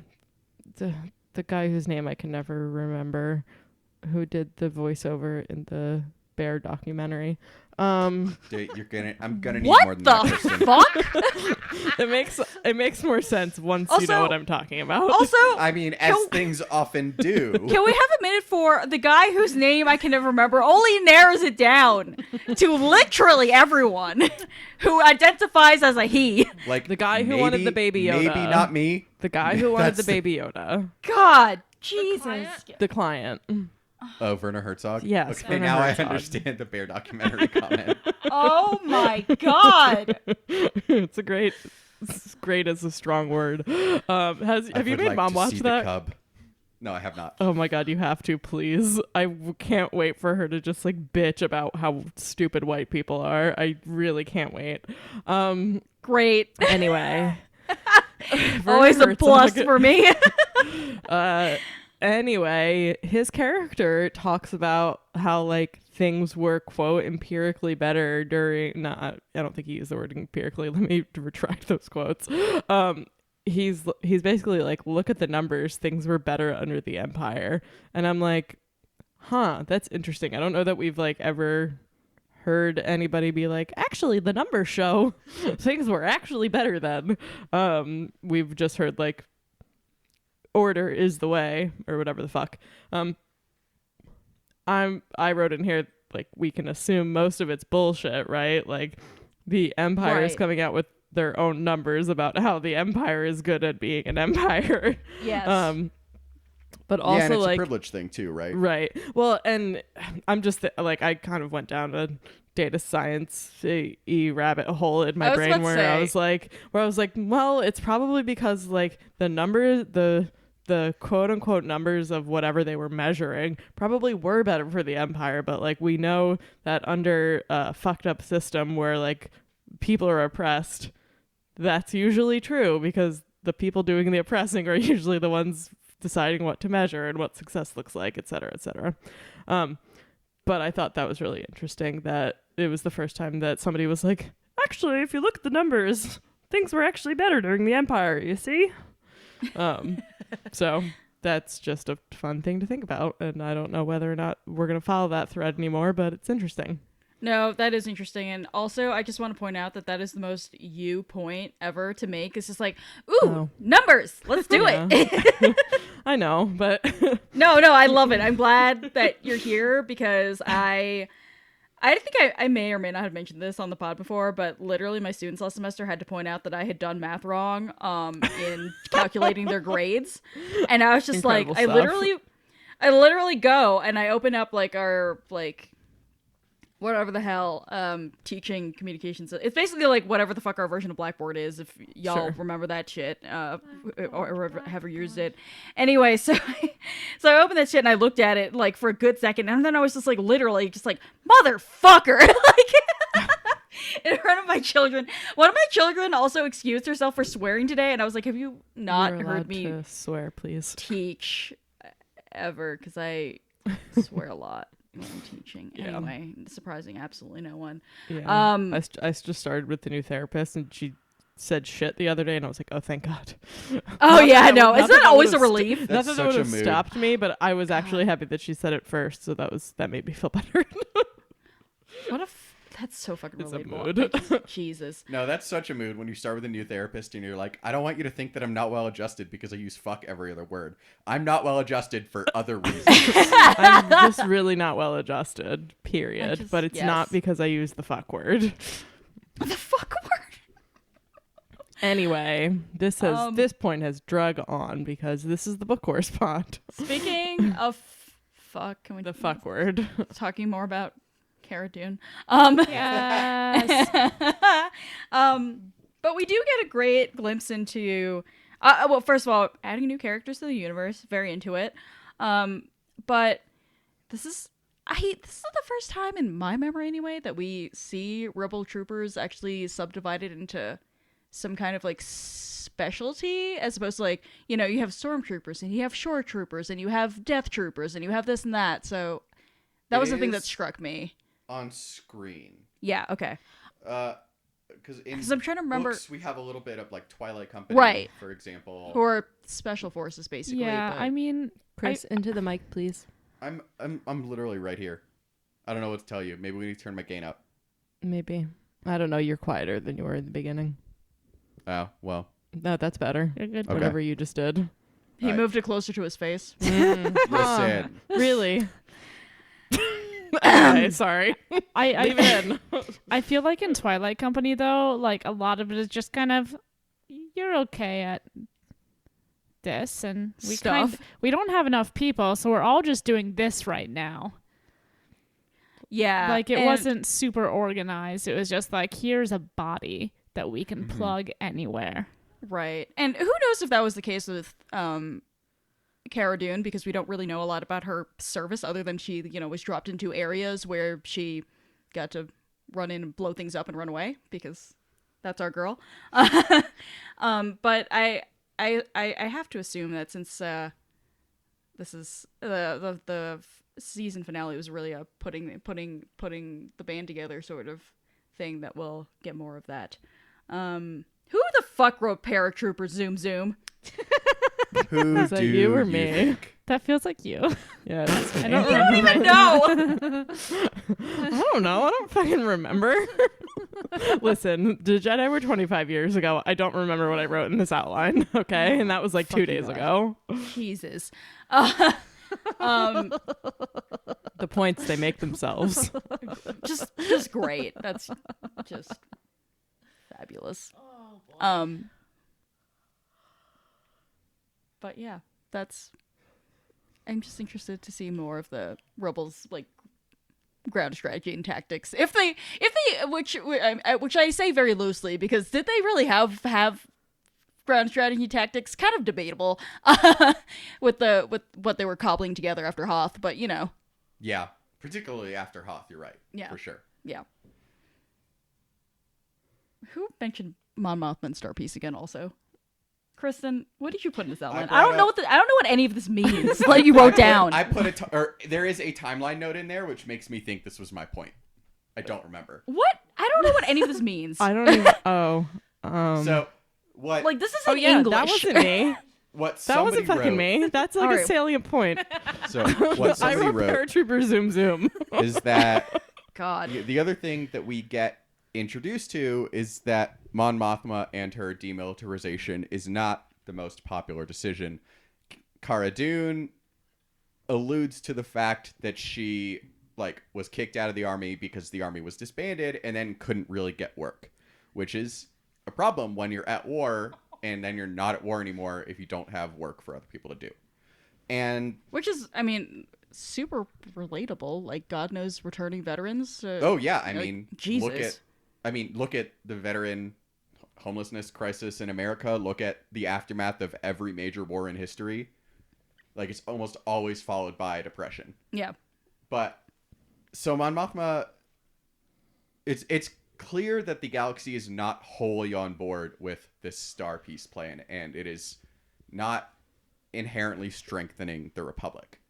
guy whose name I can never remember, who did the voiceover in the Bear documentary. Dude, I'm gonna need What more than that, the Kristen. fuck? It makes more sense once you Also- know what I'm talking about. Also, I mean, as things often do. can we have a minute for the guy whose name I can never remember only narrows it down to literally everyone who identifies as a he? Like The guy who wanted the Baby Yoda. Maybe not me. The guy who wanted the That's Baby Yoda. God, Jesus. The client. Oh, Werner Herzog? Yes, Okay, Werner now Herzog. I understand the Bear documentary comment. Oh my God. It's great as a strong word. Have you made Mom watch that? Cub. No, I have not. Oh my God, you have to, please. Can't wait for her to just like bitch about how stupid white people are. I really can't wait. Great. Anyway. Always a Werner plus Herzog. for me. Anyway, his character talks about how like things were quote empirically better during. I don't think he used the word empirically. Let me retract those quotes. He's basically like, look at the numbers. Things were better under the Empire, and I'm like, huh, that's interesting. I don't know that we've like ever heard anybody be like, actually, the numbers show things were actually better then. We've just heard like, order is the way, or whatever the fuck. I wrote in here like, we can assume most of it's bullshit, right? Like the Empire is Right. coming out with their own numbers about how the Empire is good at being an empire. Yes. But Yeah, also and it's like a privilege thing too, right? right. Well, and I'm just like, I kind of went down a data science rabbit hole in my I was brain about to where I was like, well, it's probably because like the quote unquote numbers of whatever they were measuring probably were better for the Empire, but like we know that under a fucked up system where like people are oppressed, that's usually true because the people doing the oppressing are usually the ones deciding what to measure and what success looks like, et cetera, et cetera. But I thought that was really interesting that it was the first time that somebody was like, actually, if you look at the numbers, things were actually better during the Empire, you see? So that's just a fun thing to think about, and I don't know whether or not we're going to follow that thread anymore, but it's interesting. No, that is interesting. And also, I just want to point out that is the most you point ever to make. It's just like, ooh, numbers. Let's do it. I know, but... No, I love it. I'm glad that you're here because I think I may or may not have mentioned this on the pod before, but literally my students last semester had to point out that I had done math wrong in calculating their grades. And I was just Incredible like, stuff. I literally go and I open up like our whatever the hell teaching communications. It's basically like whatever the fuck our version of Blackboard is, if y'all remember that shit or ever used it. Anyway, so I opened that shit and I looked at it like for a good second, and then I was just like literally just like, motherfucker, like in front of my children. One of my children also excused herself for swearing today, and I was like, have you not You're heard me to swear, please? teach ever? Because I swear a lot when I'm teaching. Yeah. Anyway, surprising absolutely no one. Yeah. I just started with the new therapist, and she said shit the other day, and I was like, oh, thank God. Oh yeah, I know. Not Isn't that always a would've relief? That's Not that would such a have mood. stopped me, but I was actually happy that she said it first, so that made me feel better. What a that's so fucking It's a relatable. mood. Like, Jesus. No, that's such a mood when you start with a new therapist and you're like, I don't want you to think that I'm not well adjusted because I use fuck every other word. I'm not well adjusted for other reasons. I'm just really not well adjusted, period. But it's yes. not because I use the fuck word. The fuck word. Anyway, this point has drug on because this is the book correspond. Speaking of fuck, can we The fuck word. talking more about Cara Dune? Yes. But we do get a great glimpse into well, first of all, adding new characters to the universe, very into it. But this is the first time in my memory anyway that we see rebel troopers actually subdivided into some kind of like specialty, as opposed to like, you know, you have stormtroopers and you have shore troopers and you have death troopers and you have this and that. So that was the thing that struck me. On screen. Yeah, okay. Because I'm trying to remember. books, we have a little bit of like Twilight Company, Right. for example. Or special forces, basically. Yeah, but I mean, Chris, into the mic, please. I'm literally right here. I don't know what to tell you. Maybe we need to turn my gain up. Maybe. I don't know. You're quieter than you were in the beginning. Oh, well. No, that's better. you're good. Okay. Whatever you just did. he Alright. moved it closer to his face. Listen. Really? Okay, sorry. I Leave it in. I feel like in Twilight Company though, like a lot of it is just kind of you're okay at this, and we don't have enough people, so we're all just doing this right now. Yeah. Like it and- wasn't super organized. It was just like here's a body that we can plug anywhere. Right. And who knows if that was the case with Cara Dune, because we don't really know a lot about her service other than she, you know, was dropped into areas where she got to run in and blow things up and run away, because that's our girl. But I have to assume that since this is the season finale was really a putting the band together sort of thing, that we'll get more of that. Who the fuck wrote Paratrooper Zoom Zoom? Who Is that do you or you me? think? That feels like you. Yeah, that's I don't You don't even know. I don't know. I don't fucking remember. Listen, the Jedi were 25 years ago. I don't remember what I wrote in this outline, okay? And that was like 2 days ago. Jesus. The points they make themselves. just great. That's just fabulous. But yeah, I'm just interested to see more of the rebels, like, ground strategy and tactics. If they which I say very loosely, because did they really have ground strategy tactics? Kind of debatable with what they were cobbling together after Hoth, but you know. Yeah, particularly after Hoth, you're right. Yeah. For sure. Yeah. Who mentioned Mon Mothma Star Piece again also? Kristen, what did you put in this outline? I don't know what any of this means. Like you wrote down. I put there is a timeline note in there which makes me think this was my point. I don't remember. What? I don't know what any of this means. I don't even. So what? Like, this is Oh yeah, English. that wasn't me. What That somebody wasn't fucking wrote, me. That's like a Alright. salient point. So what I somebody wrote wrote paratrooper zoom zoom. is that God. the other thing that we get introduced to is that Mon Mothma and her demilitarization is not the most popular decision. Cara Dune alludes to the fact that she was kicked out of the army because the army was disbanded and then couldn't really get work, which is a problem when you're at war and then you're not at war anymore if you don't have work for other people to do. And Which is, I mean, super relatable. Like, God knows returning veterans. oh yeah, I like, mean, Jesus. look at the veteran homelessness crisis in America. Look at the aftermath of every major war in history. Like, it's almost always followed by depression. Yeah. But so Mon Mothma, it's clear that the galaxy is not wholly on board with this star peace plan, and it is not inherently strengthening the Republic.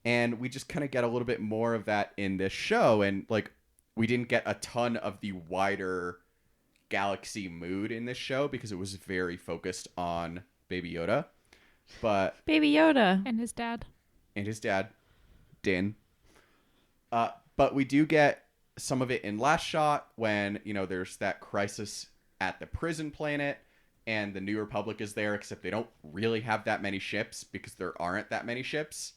And we just kind of get a little bit more of that in this show, and we didn't get a ton of the wider galaxy mood in this show because it was very focused on Baby Yoda. But Baby Yoda. And his dad. and his dad, Din. But we do get some of it in Last Shot when, there's that crisis at the prison planet and the New Republic is there, except they don't really have that many ships because there aren't that many ships.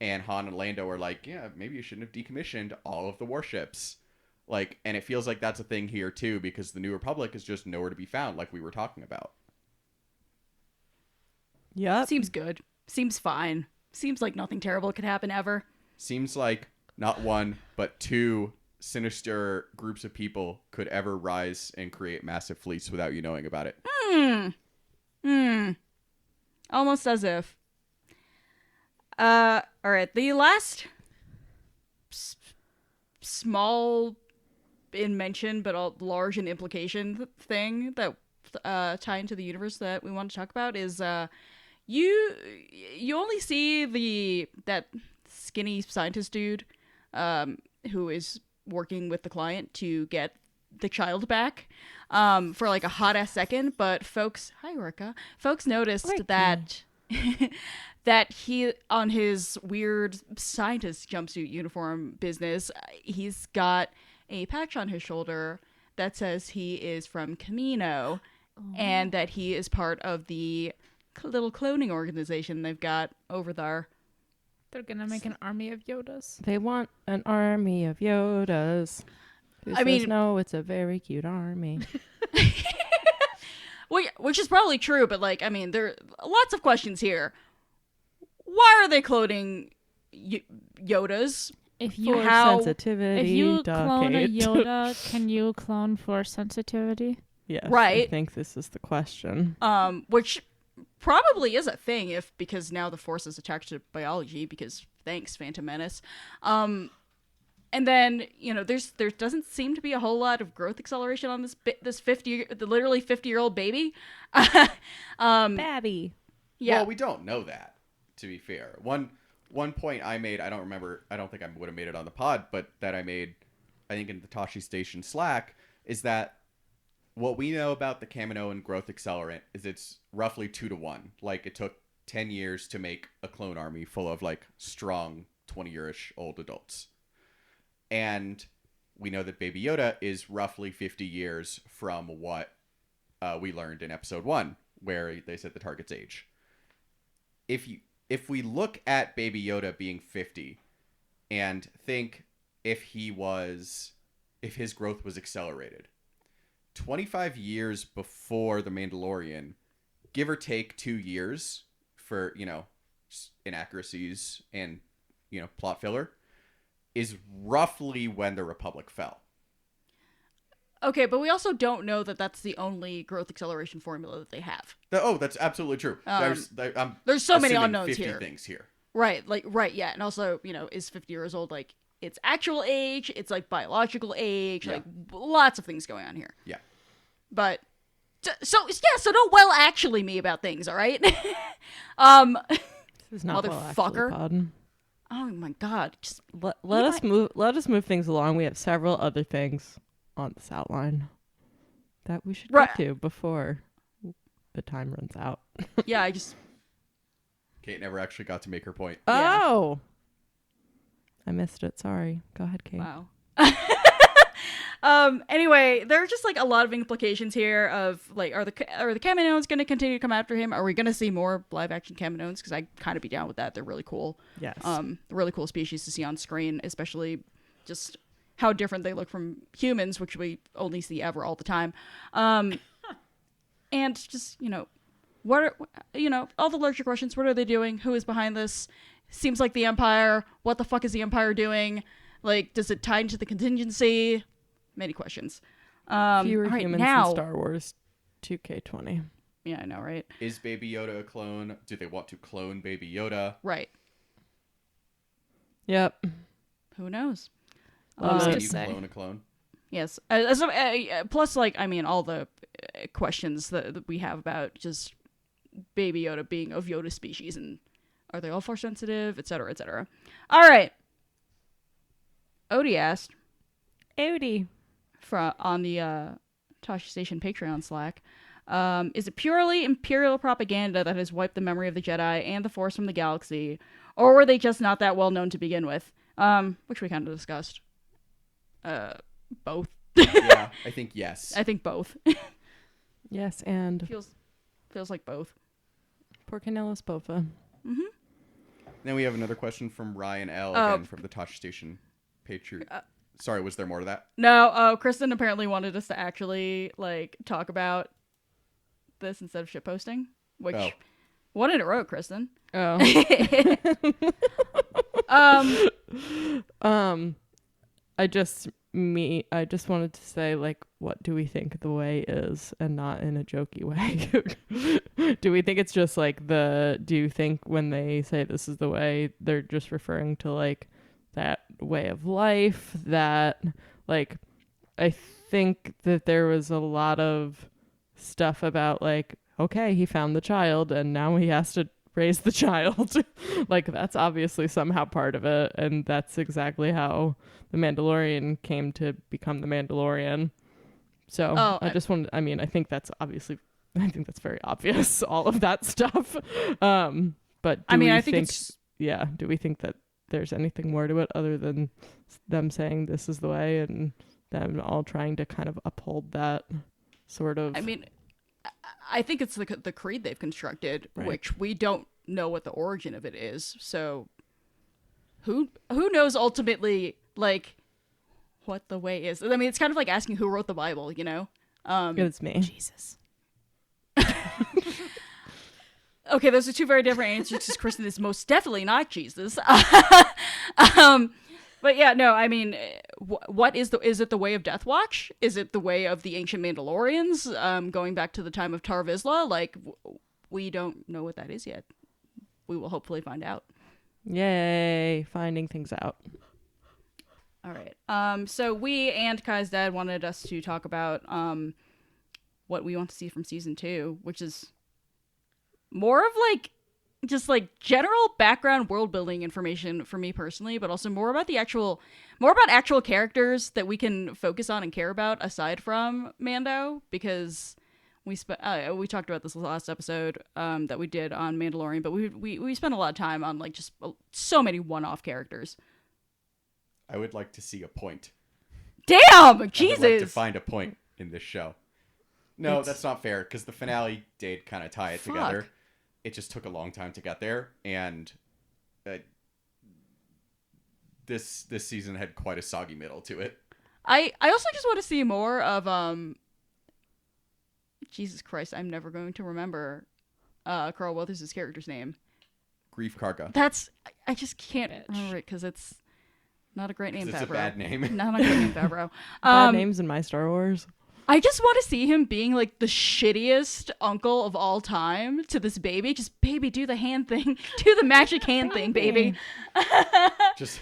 And Han and Lando are like, yeah, maybe you shouldn't have decommissioned all of the warships. And it feels like that's a thing here too, because the New Republic is just nowhere to be found, like we were talking about. Yep. Seems good. Seems fine. Seems like nothing terrible could happen ever. Seems like not one, but two sinister groups of people could ever rise and create massive fleets without you knowing about it. Almost as if. All right. The last small in mention, but large in implication thing that tie into the universe that we want to talk about is you only see that skinny scientist dude who is working with the client to get the child back for like a hot ass second, but folks noticed that that he, on his weird scientist jumpsuit uniform business, he's got a patch on his shoulder that says he is from Camino, and that he is part of the little cloning organization they've got over there. They're gonna make an army of Yodas. They want an army of Yodas. I mean, no, it's a very cute army. Which is probably true, but there are lots of questions here. Why are they cloning Yodas? If you sensitivity, if you clone a Kate. Yoda, can you clone for sensitivity? Yes, right. I think this is the question. Which probably is a thing because now the Force is attached to biology because thanks, Phantom Menace. And then, there doesn't seem to be a whole lot of growth acceleration on this literally 50-year-old baby. Babby. Yeah. Well, we don't know that, to be fair. One point I made, I don't think I would have made it on the pod, but that I made, I think in the Tashi Station Slack, is that what we know about the Kaminoan growth accelerant is it's roughly 2 to 1. It took 10 years to make a clone army full of strong 20-year-ish old adults. And we know that Baby Yoda is roughly 50 years from what we learned in episode 1, where they said the target's age. If we look at Baby Yoda being 50 and think if his growth was accelerated, 25 years before The Mandalorian, give or take 2 years for, inaccuracies and, plot filler, is roughly when the Republic fell. Okay, but we also don't know that that's the only growth acceleration formula that they have. That's absolutely true. There's so many unknowns 50 here. things here. Right, yeah. And also, is 50 years old, its actual age, it's biological age, Yeah. Lots of things going on here. Yeah. But, so don't actually me about things, all right? This is not motherfucker. well, actually, Oh my god. Just let us move things along. We have several other things on this outline that we should get to before the time runs out. Yeah, I just Kate never actually got to make her point. Oh. I missed it. Sorry. Go ahead, Kate. Wow. Anyway, there are just like a lot of implications here of like, are the Kaminoans going to continue to come after him? Are we going to see more live action Kaminoans? Because I kind of be down with that. They're really cool. Yes. Really cool species to see on screen, especially just how different they look from humans, which we only see ever all the time. And just, what are, all the larger questions. What are they doing? Who is behind this? Seems like the Empire. What the fuck is the Empire doing? Like, does it tie into the contingency? Many questions. Fewer humans in Star Wars 2K20. Yeah, I know, right? Is Baby Yoda a clone? Do they want to clone Baby Yoda? Right. Yep. Who knows? Can you clone a clone? Yes. Plus, like, I mean, all the questions that we have about just Baby Yoda being of Yoda species, and are they all force sensitive, etc., etc. All right. Odie asked. Odie. On the Tasha Station Patreon Slack. Is it purely Imperial propaganda that has wiped the memory of the Jedi and the Force from the galaxy, or were they just not that well known to begin with? Which we kind of discussed. Both. Yeah, I think yes. I think both. Yes, and feels like both. Pork and Ellis Bofa. Mm-hmm. Then we have another question from Ryan L. Again from the Tasha Station Patreon. Sorry, was there more to that? No, Kristen apparently wanted us to actually like talk about this instead of shitposting. Which one in a row, Kristen? Oh. I just wanted to say, like, what do we think the way is, and not in a jokey way. Do we think it's just like do you think when they say this is the way, they're just referring to like that way of life that, like, I think that there was a lot of stuff about like, okay, he found the child and now he has to raise the child. Like, that's obviously somehow part of it, and that's exactly how the Mandalorian came to become the Mandalorian. So I think that's very obvious, all of that stuff. But do we think that there's anything more to it other than them saying this is the way and them all trying to kind of uphold that sort of... I mean, I think it's the creed they've constructed, right, which we don't know what the origin of it is. So who knows ultimately, like, what the way is? I mean, it's kind of like asking who wrote the Bible, you know? It's me. Jesus. Okay, those are two very different answers, because Kristen is most definitely not Jesus. But yeah, no, I mean, what is it the way of Death Watch? Is it the way of the ancient Mandalorians, going back to the time of Tar Vizsla? Like, we don't know what that is yet. We will hopefully find out. Yay, finding things out. All right. So we and Kai's dad wanted us to talk about what we want to see from season 2, which is more of like just like general background world building information for me personally, but also more about actual characters that we can focus on and care about aside from Mando, because we talked about this last episode that we did on Mandalorian, but we spent a lot of time on like just so many one-off characters. I would like to see a point. Damn, Jesus! I would like to find a point in this show. No, that's not fair, because the finale did kind of tie it together. It just took a long time to get there, and this season had quite a soggy middle to it. I also just want to see more of Jesus Christ, I'm never going to remember Carl Weathers' character's name. Greef Karga. I just can't remember it because it's not a great name, Favreau. It's a bad name. Not a great name, Favreau. Bad names in my Star Wars. I just want to see him being like the shittiest uncle of all time to this baby. Just, baby, do the hand thing. Do the magic hand thing, baby. Just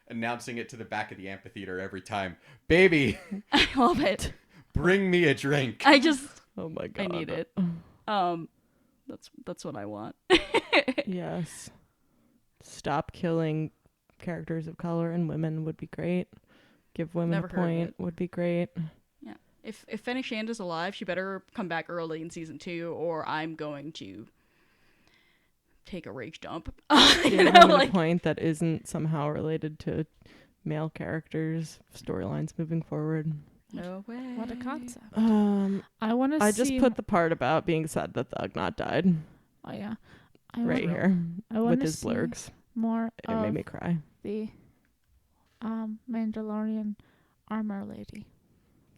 announcing it to the back of the amphitheater every time. Baby. I love it. Bring me a drink. Oh my God. I need it. That's what I want. Yes. Stop killing characters of color and women would be great. Give women Never a heard of point it. would be great. Yeah. If Fennec Shanda's alive, she better come back early in season 2, or I'm going to take a rage dump. Give women a point that isn't somehow related to male characters, storylines moving forward. No way. What a concept. I just put the part about being sad that the Ugnaught died Oh yeah. right here I with want to his see blurgs. more It made of me cry. the Mandalorian armor lady.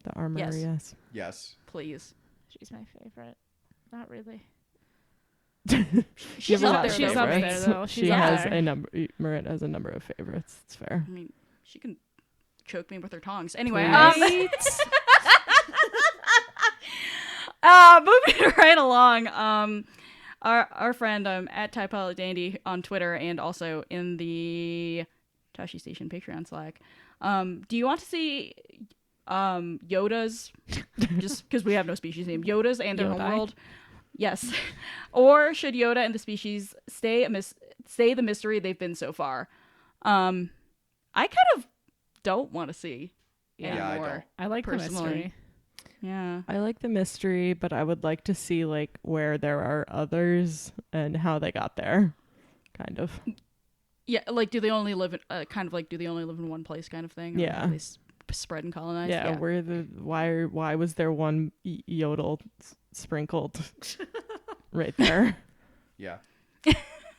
The armor, Yes. yes. Yes. Please. She's my favorite. Not really. She's have a up lot there. of She's though, up right? there, though. She She's up has there. a number. Marit has a number of favorites. It's fair. I mean, she can choke me with her tongs. Anyway, Please. moving right along. Our friend at Typilot Dandy on Twitter and also in the Tashi Station Patreon Slack. Do you want to see Yoda's, just because we have no species name, Yoda's and their Yodai? homeworld? Yes. Or should Yoda and the species stay the mystery they've been so far? I kind of don't want to see Yeah, I anymore. don't. I like the Personally. mystery. Yeah. I like the mystery, but I would like to see like where there are others and how they got there. Kind of. Yeah, like do they only live in do they only live in one place kind of thing? Or Yeah. do they spread and colonize? Yeah, why was there one yodel sprinkled right there? Yeah.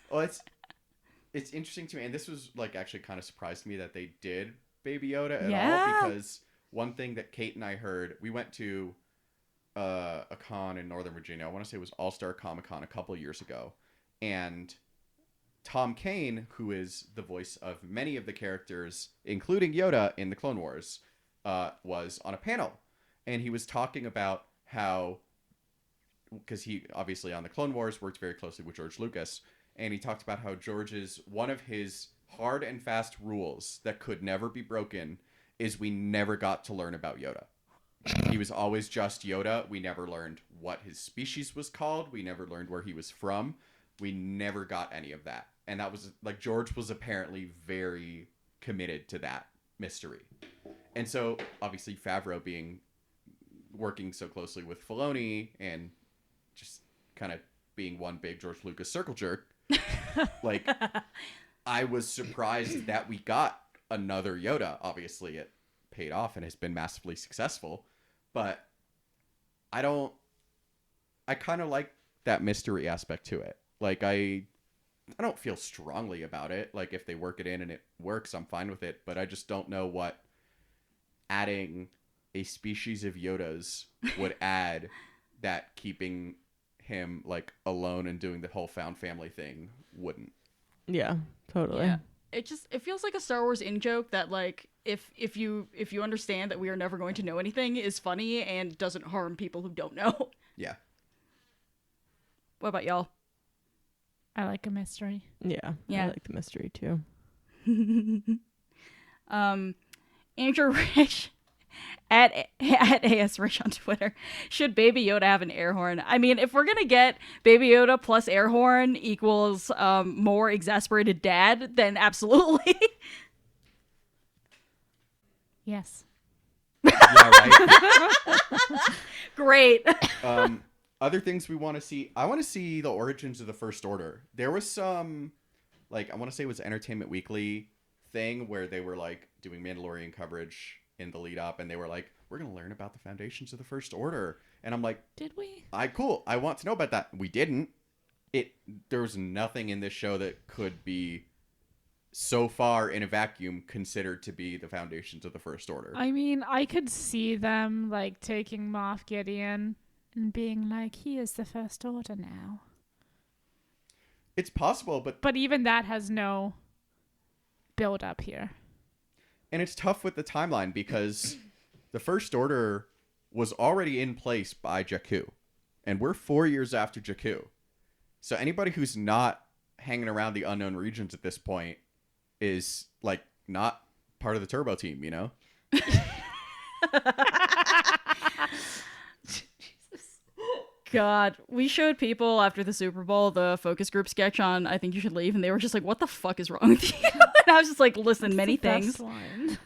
Well, it's interesting to me, and this was like actually kind of surprised me that they did Baby Yoda at Yeah. all, because one thing that Kate and I heard, we went to a con in Northern Virginia. I want to say it was All-Star Comic-Con a couple years ago, and Tom Kane, who is the voice of many of the characters, including Yoda in the Clone Wars, was on a panel, and he was talking about how, because he obviously on the Clone Wars worked very closely with George Lucas, and he talked about how one of his hard and fast rules that could never be broken is we never got to learn about Yoda. He was always just Yoda. We never learned what his species was called. We never learned where he was from. We never got any of that. And that was like, George was apparently very committed to that mystery. And so obviously Favreau working so closely with Filoni and just kind of being one big George Lucas circle jerk, like I was surprised that we got another Yoda. Obviously it paid off and has been massively successful, but I kind of like that mystery aspect to it. Like I don't feel strongly about it. Like if they work it in and it works, I'm fine with it, but I just don't know what adding a species of Yodas would add that keeping him like alone and doing the whole found family thing wouldn't. Yeah, totally. Yeah. It feels like a Star Wars in-joke that like if you understand that we are never going to know anything is funny and doesn't harm people who don't know. Yeah. What about y'all? I like a mystery. Yeah. Yeah. I like the mystery too. Andrew Rich at AS Rich on Twitter. Should Baby Yoda have an air horn? I mean, if we're gonna get Baby Yoda plus air horn equals more exasperated dad, then absolutely. Yes. Yeah, right. Great. Other things we want to see. I want to see the origins of the First Order. There was some, like, I want to say it was Entertainment Weekly thing where they were like doing Mandalorian coverage in the lead up, and they were like, we're going to learn about the foundations of the First Order. And I'm like, Did we? cool. I want to know about that. We didn't. There was nothing in this show that could be so far in a vacuum considered to be the foundations of the First Order. I mean, I could see them like taking Moff Gideon and being like, he is the First Order now. It's possible, But even that has no build up here. and it's tough with the timeline because the First Order was already in place by Jakku, and we're 4 years after Jakku. So anybody who's not hanging around the unknown regions at this point is like not part of the Turbo team, you know? God, we showed people after the Super Bowl the focus group sketch on I Think You Should Leave, and they were just like, what the fuck is wrong with you? I was just like, listen, many things. Best one.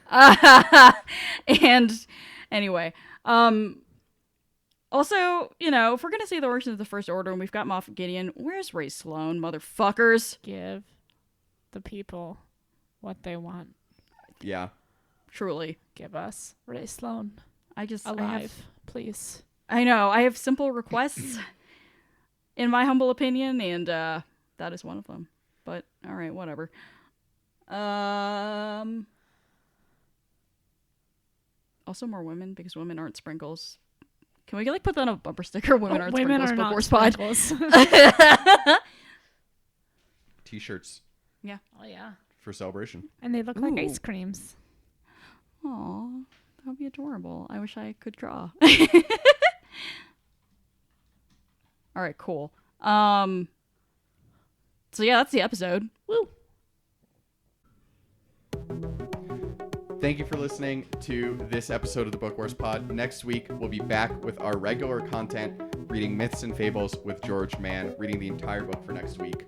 And anyway, also, you know, if we're gonna say the origins of the First Order and we've got Moff Gideon, where's Ray Sloan, motherfuckers? Give the people what they want. Yeah. Truly. Give us Ray Sloan. Alive, please. I know. I have simple requests, in my humble opinion, and that is one of them. But all right, whatever. Also, more women, because women aren't sprinkles. Can we put that on a bumper sticker? Women aren't women sprinkles. are not Book sprinkles. T-shirts Yeah. Oh yeah. for celebration. And they look like ice creams. Aw, that would be adorable. I wish I could draw. All right, cool. So yeah, that's the episode. Woo. Thank you for listening to this episode of the Book Wars Pod. Next week, we'll be back with our regular content, reading Myths and Fables with George Mann, reading the entire book for next week.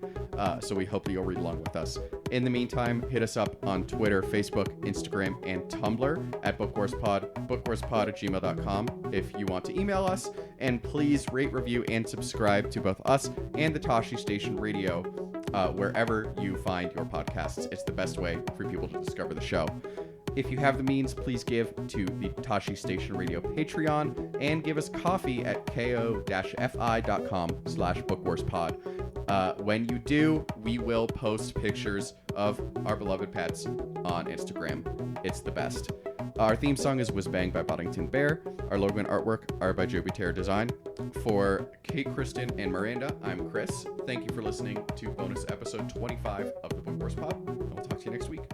So we hope that you'll read along with us. In the meantime, hit us up on Twitter, Facebook, Instagram, and Tumblr at bookwarspod, bookwarspod@gmail.com if you want to email us. And please rate, review, and subscribe to both us and the Tashi Station Radio wherever you find your podcasts. It's the best way for people to discover the show. If you have the means, please give to the Tashi Station Radio Patreon and give us coffee at ko-fi.com/bookwarspod. When you do, we will post pictures of our beloved pets on Instagram. It's the best. Our theme song is Whiz Bang by Boddington Bear. Our logo and artwork are by Joby Terra Design. For Kate, Kristen, and Miranda, I'm Chris. Thank you for listening to bonus episode 25 of the Book Wars Pod. And we'll talk to you next week.